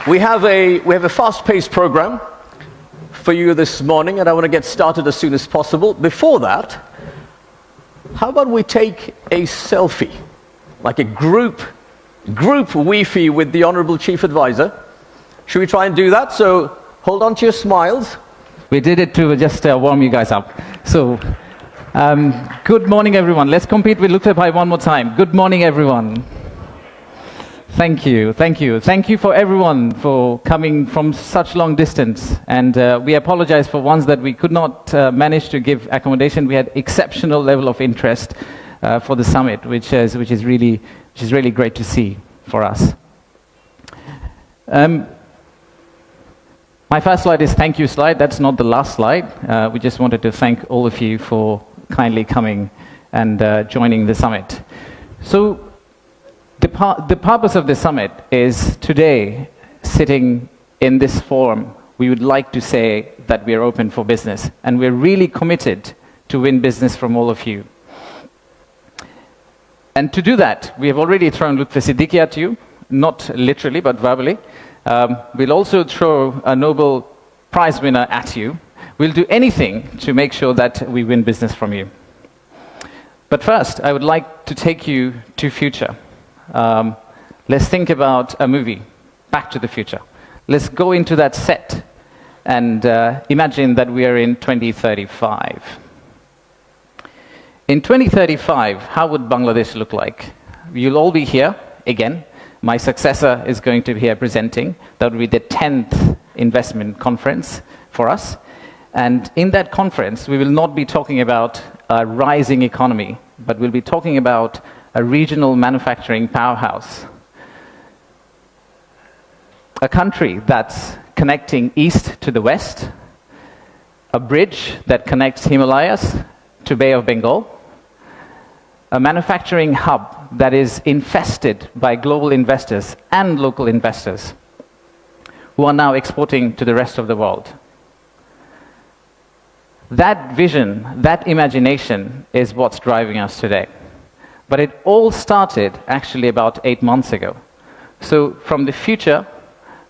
We have a fast-paced program for you this morning, and I want to get started as soon as possible. Before that, how about we take a selfie, like a group Wi-Fi with the Honorable Chief Advisor? Should we try and do that? So hold on to your smiles. We did it to just warm you guys up. So, good morning, everyone. Let's compete with Lufthansa Pi one more time. Good morning, everyone. Thank you, thank you. Thank you for everyone for coming from such long distance. And we apologize for ones that we could not manage to give accommodation. We had exceptional level of interest for the summit, which is really great to see for us. My first slide is thank you slide. That's not the last slide. We just wanted to thank all of you for kindly coming and joining the summit. So the purpose of the summit is today, sitting in this forum, we would like to say that we are open for business, and we're really committed to win business from all of you. And to do that, we have already thrown Lutfi Siddiqui at you, not literally, but verbally. We'll also throw a Nobel Prize winner at you. We'll do anything to make sure that we win business from you. But first, I would like to take you to future. Let's think about a movie, Back to the Future. Let's go into that set and imagine that we are in 2035. In 2035, how would Bangladesh look like? You'll all be here again. My successor is going to be here presenting. That will be the 10th investment conference for us. And in that conference, we will not be talking about a rising economy, but we'll be talking about a regional manufacturing powerhouse. A country that's connecting east to the west, a bridge that connects Himalayas to Bay of Bengal, a manufacturing hub that is infested by global investors and local investors who are now exporting to the rest of the world. That vision, that imagination is what's driving us today. But it all started actually about 8 months ago. So from the future,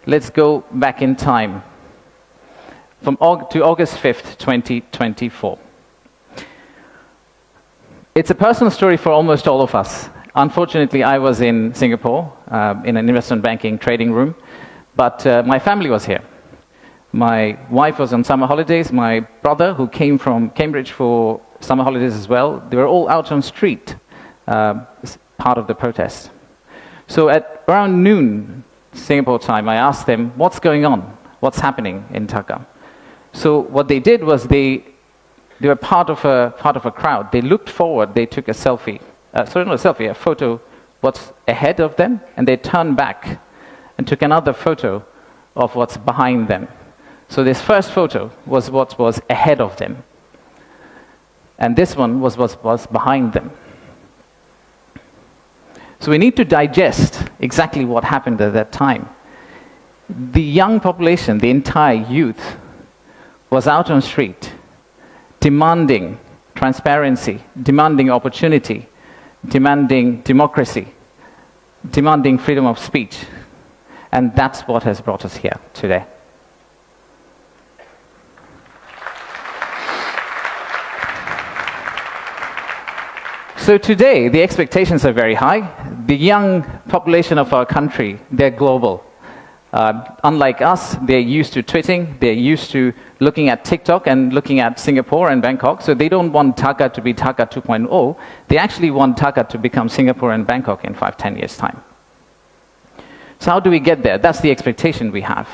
let's go back in time to August 5th, 2024. It's a personal story for almost all of us. Unfortunately, I was in Singapore in an investment banking trading room, but my family was here. My wife was on summer holidays. My brother, who came from Cambridge for summer holidays as well, they were all out on street, part of the protest. So at around noon Singapore time, I asked them, what's going on? What's happening in Dhaka? So what they did was they were part of a crowd. They looked forward, they took a selfie. Sorry, not a selfie, a photo what's ahead of them, and they turned back and took another photo of what's behind them. So this first photo was what was ahead of them. And this one was what was behind them. So we need to digest exactly what happened at that time. The young population, the entire youth, was out on the street, demanding transparency, demanding opportunity, demanding democracy, demanding freedom of speech. And that's what has brought us here today. So today, the expectations are very high. The young population of our country, they're global. Unlike us, they're used to tweeting, they're used to looking at TikTok and looking at Singapore and Bangkok, so they don't want Dhaka to be Dhaka 2.0. They actually want Dhaka to become Singapore and Bangkok in 5-10 years' time. So how do we get there? That's the expectation we have.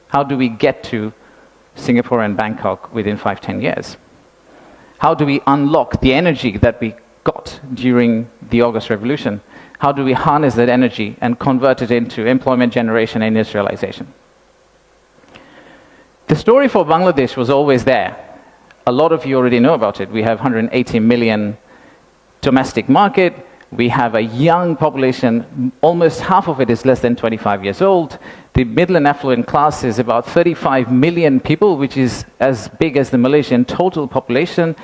How do we get to Singapore and Bangkok within 5-10 years? How do we unlock the energy that we got during the August Revolution? How do we harness that energy and convert it into employment generation and industrialization? The story for Bangladesh was always there. A lot of you already know about it. We have 180 million domestic market. We have a young population. Almost half of it is less than 25 years old. The middle and affluent class is about 35 million people, which is as big as the Malaysian total population.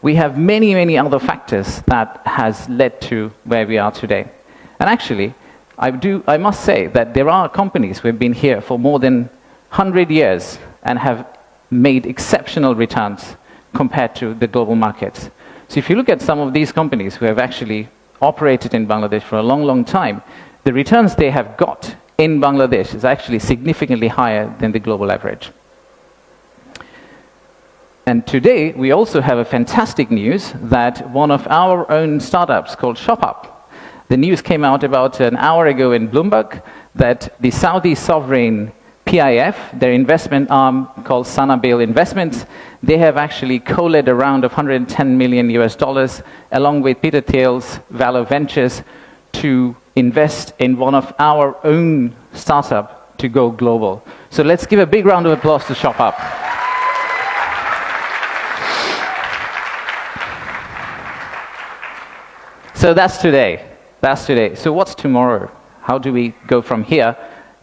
We have many, many other factors that has led to where we are today. And actually, I must say that there are companies who have been here for more than 100 years and have made exceptional returns compared to the global markets. So if you look at some of these companies who have actually operated in Bangladesh for a long, long time, the returns they have got in Bangladesh is actually significantly higher than the global average. And today, we also have a fantastic news that one of our own startups called ShopUp, the news came out about an hour ago in Bloomberg that the Saudi sovereign PIF, their investment arm called Sanabil Investments, they have actually co-led a round of $110 million along with Peter Thiel's Valor Ventures to invest in one of our own startup to go global. So let's give a big round of applause to ShopUp. So that's today. That's today. So what's tomorrow? How do we go from here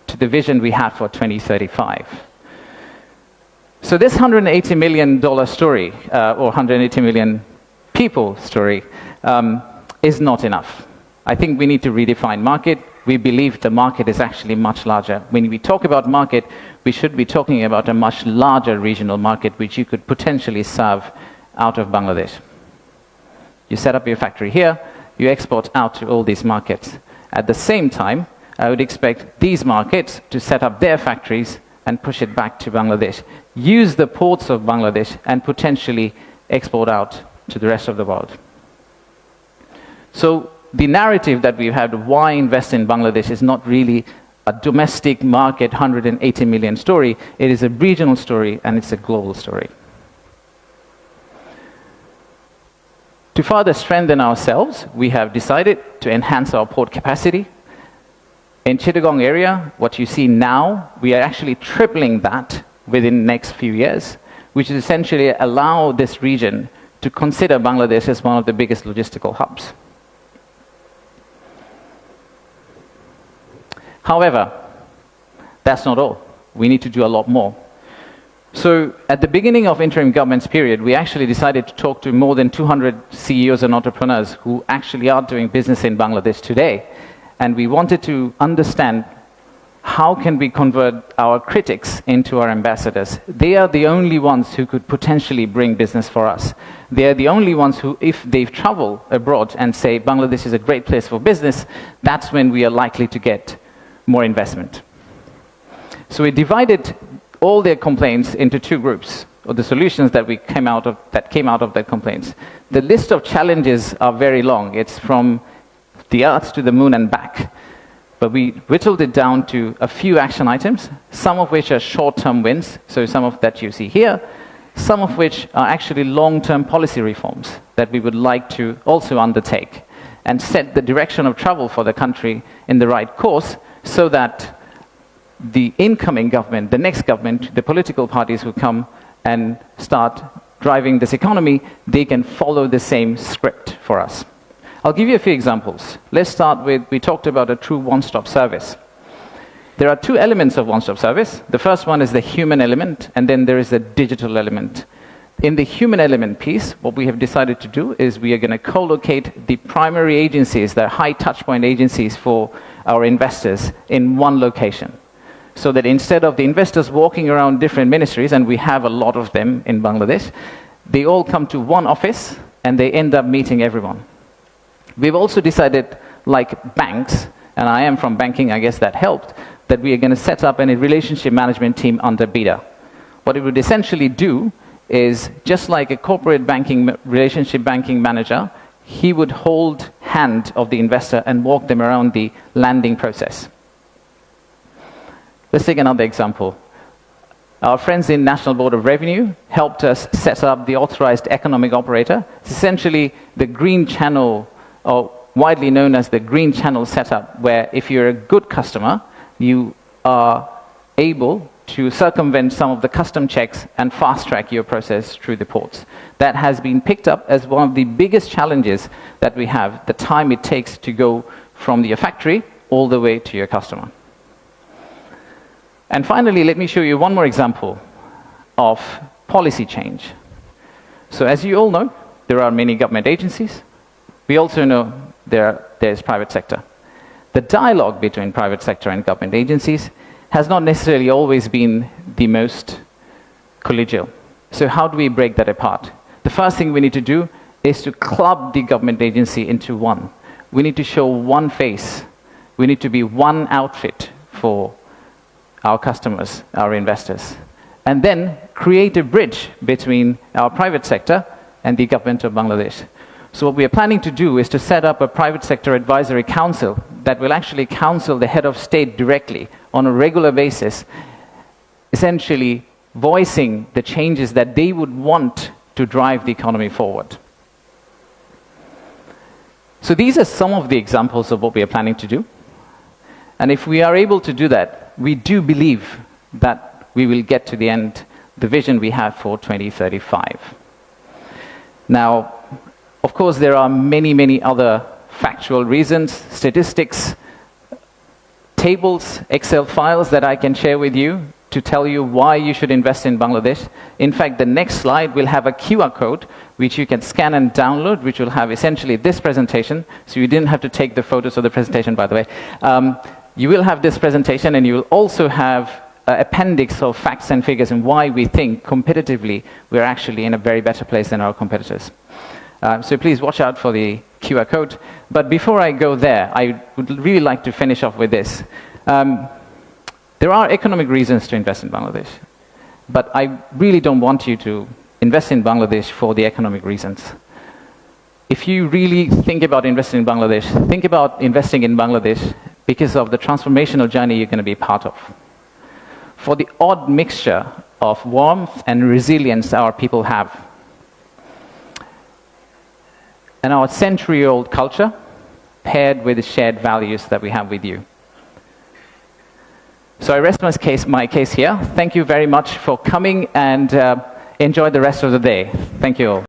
to the vision we had for 2035? So this $180 million story, or 180 million people story, is not enough. I think we need to redefine market. We believe the market is actually much larger. When we talk about market, we should be talking about a much larger regional market which you could potentially serve out of Bangladesh. You set up your factory here, you export out to all these markets. At the same time, I would expect these markets to set up their factories and push it back to Bangladesh. Use the ports of Bangladesh and potentially export out to the rest of the world. So the narrative that we've had of why invest in Bangladesh is not really a domestic market 180 million story. It is a regional story and it's a global story. To further strengthen ourselves, we have decided to enhance our port capacity. In Chittagong area, what you see now, we are actually tripling that within the next few years, which is essentially allow this region to consider Bangladesh as one of the biggest logistical hubs. However, that's not all. We need to do a lot more. So at the beginning of interim government's period, we actually decided to talk to more than 200 CEOs and entrepreneurs who actually are doing business in Bangladesh today. And we wanted to understand how can we convert our critics into our ambassadors. They are the only ones who could potentially bring business for us. They are the only ones who, if they've traveled abroad and say Bangladesh is a great place for business, that's when we are likely to get more investment. So we divided all their complaints into two groups, or the solutions that came out of their complaints. The list of challenges are very long. It's from the earth to the moon and back. But we whittled it down to a few action items, some of which are short-term wins, so some of that you see here, some of which are actually long-term policy reforms that we would like to also undertake and set the direction of travel for the country in the right course so that the incoming government, the next government, the political parties who come and start driving this economy, they can follow the same script for us. I'll give you a few examples. Let's start with, we talked about a true one-stop service. There are two elements of one-stop service. The first one is the human element, and then there is the digital element. In the human element piece, what we have decided to do is we are going to co-locate the primary agencies, the high touchpoint agencies for our investors in one location. So that instead of the investors walking around different ministries, and we have a lot of them in Bangladesh, they all come to one office and they end up meeting everyone. We've also decided, like banks, and I am from banking, I guess that helped, that we are going to set up a relationship management team under BIDA. What it would essentially do is, just like a corporate banking, relationship banking manager, he would hold hand of the investor and walk them around the landing process. Let's take another example. Our friends in National Board of Revenue helped us set up the authorized economic operator. It's essentially the green channel, or widely known as the green channel setup, where if you're a good customer, you are able to circumvent some of the custom checks and fast-track your process through the ports. That has been picked up as one of the biggest challenges that we have, the time it takes to go from your factory all the way to your customer. And finally, let me show you one more example of policy change. So as you all know, there are many government agencies. We also know there's private sector. the dialogue between private sector and government agencies has not necessarily always been the most collegial. So how do we break that apart? The first thing we need to do is to club the government agency into one. We need to show one face. We need to be one outfit for our customers, our investors. And then create a bridge between our private sector and the government of Bangladesh. So what we are planning to do is to set up a private sector advisory council that will actually counsel the head of state directly on a regular basis, essentially voicing the changes that they would want to drive the economy forward. So these are some of the examples of what we are planning to do. And if we are able to do that, we do believe that we will get to the end, the vision we have for 2035. Now, of course, there are many, many other factual reasons, statistics, tables, Excel files that I can share with you to tell you why you should invest in Bangladesh. In fact, the next slide will have a QR code which you can scan and download, which will have essentially this presentation. So you didn't have to take the photos of the presentation, by the way. You will have this presentation, and you will also have an appendix of facts and figures and why we think competitively we're actually in a very better place than our competitors. So please watch out for the QR code. But before I go there, I would really like to finish off with this. There are economic reasons to invest in Bangladesh, but I really don't want you to invest in Bangladesh for the economic reasons. If you really think about investing in Bangladesh, think about investing in Bangladesh because of the transformational journey you're going to be part of. For the odd mixture of warmth and resilience our people have, and our century-old culture paired with the shared values that we have with you. So I rest my case here. Thank you very much for coming, and enjoy the rest of the day. Thank you all.